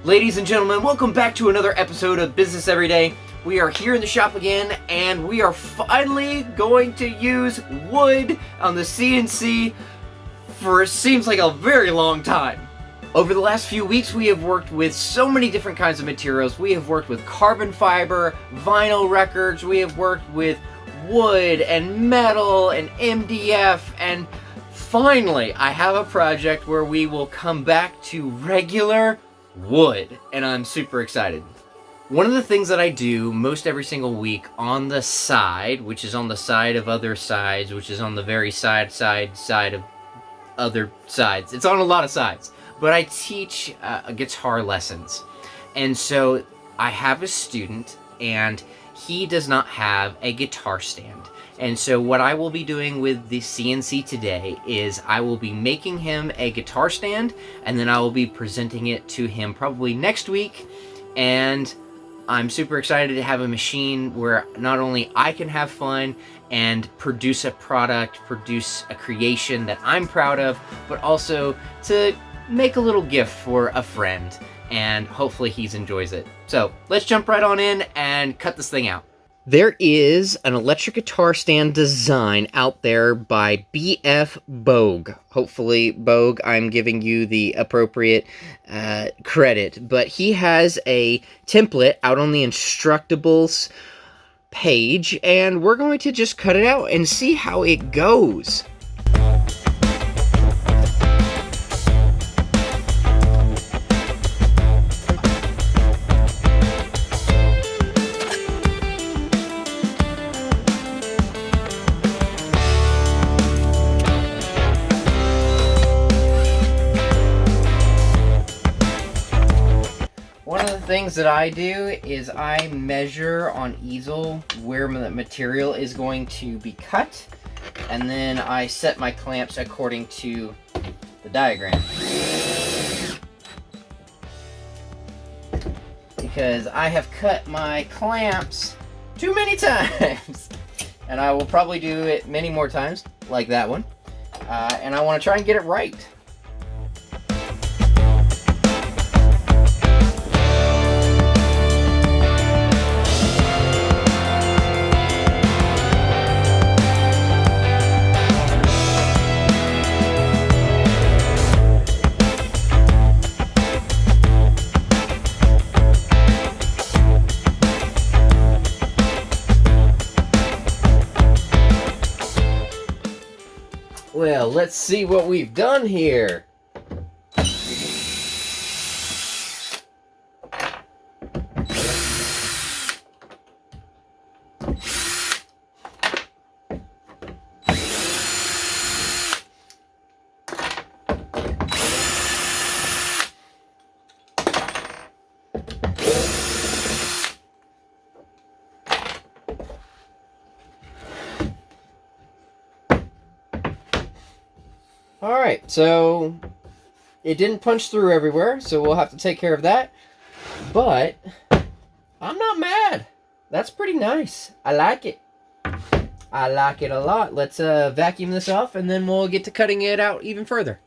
Ladies and gentlemen, welcome back to another episode of Business Every Day. We are here in the shop again, and we are finally going to use wood on the CNC for it seems like a very long time. Over the last few weeks, we have worked with so many different kinds of materials. We have worked with carbon fiber, vinyl records, we have worked with wood and metal and MDF, and finally, I have a project where we will come back to regular wood, and I'm super excited. One of the things that I do most every single week on the side, which is on the side of other sides, which is on the very side of other sides. It's on a lot of sides, but I teach guitar lessons. And so I have a student, and he does not have a guitar stand. And so what I will be doing with the CNC today is I will be making him a guitar stand, and then I will be presenting it to him probably next week. And I'm super excited to have a machine where not only I can have fun and produce a product, produce a creation that I'm proud of, but also to make a little gift for a friend, and hopefully he enjoys it. So let's jump right on in and cut this thing out. There is an electric guitar stand design out there by B.F. Bogue. Hopefully, Bogue, I'm giving you the appropriate credit. But he has a template out on the Instructables page, and we're going to just cut it out and see how it goes. One of the things that I do is I measure on easel where the material is going to be cut, and then I set my clamps according to the diagram. Because I have cut my clamps too many times, and I will probably do it many more times, like that one, and I want to try and get it right. Well, let's see what we've done here. Alright, so it didn't punch through everywhere, so we'll have to take care of that. But I'm not mad. That's pretty nice. I like it. I like it a lot. Let's vacuum this off, and then we'll get to cutting it out even further.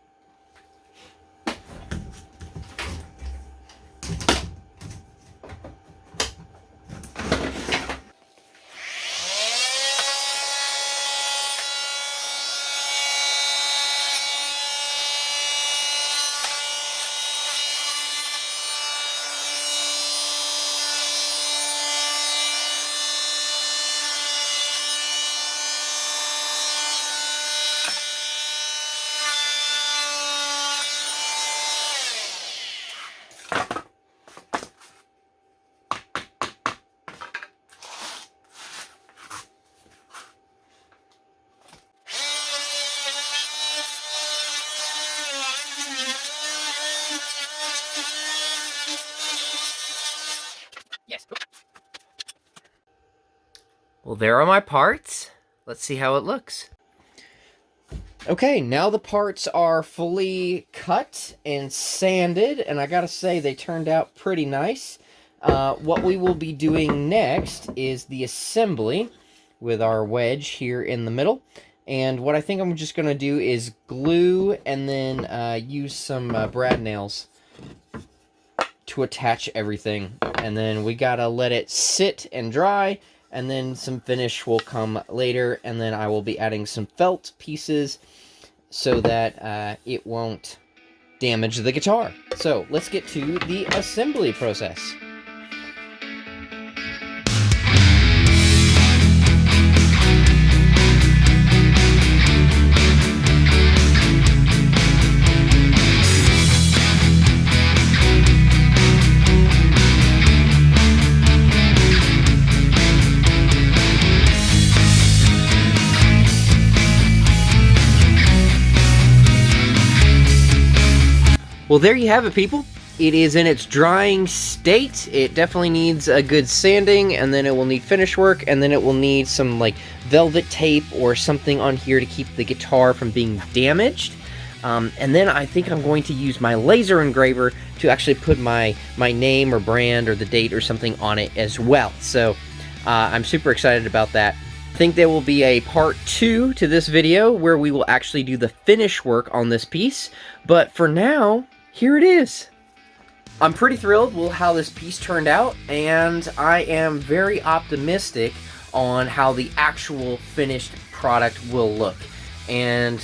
Yes. Well, there are my parts. Let's see how it looks. Okay, now the parts are fully cut and sanded, and I gotta say they turned out pretty nice. What we will be doing next is the assembly with our wedge here in the middle. And what I think I'm just going to do is glue and then use some brad nails to attach everything. And then we gotta let it sit and dry, and then some finish will come later, and then I will be adding some felt pieces so that it won't damage the guitar. So let's get to the assembly process. Well, there you have it, people. It is in its drying state. It definitely needs a good sanding, and then it will need finish work, and then it will need some like velvet tape or something on here to keep the guitar from being damaged. And then I think I'm going to use my laser engraver to actually put my name or brand or the date or something on it as well. So I'm super excited about that. I think there will be a part 2 to this video where we will actually do the finish work on this piece. But for now, here it is. I'm pretty thrilled with how this piece turned out, and I am very optimistic on how the actual finished product will look. And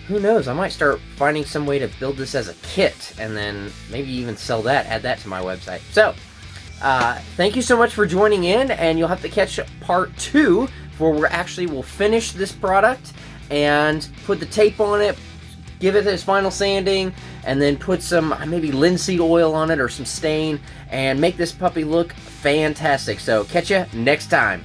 who knows, I might start finding some way to build this as a kit and then maybe even sell that, add that to my website. So, thank you so much for joining in, and you'll have to catch part 2 where we'll finish this product and put the tape on it, give it its final sanding, and then put some maybe linseed oil on it or some stain and make this puppy look fantastic. So catch you next time.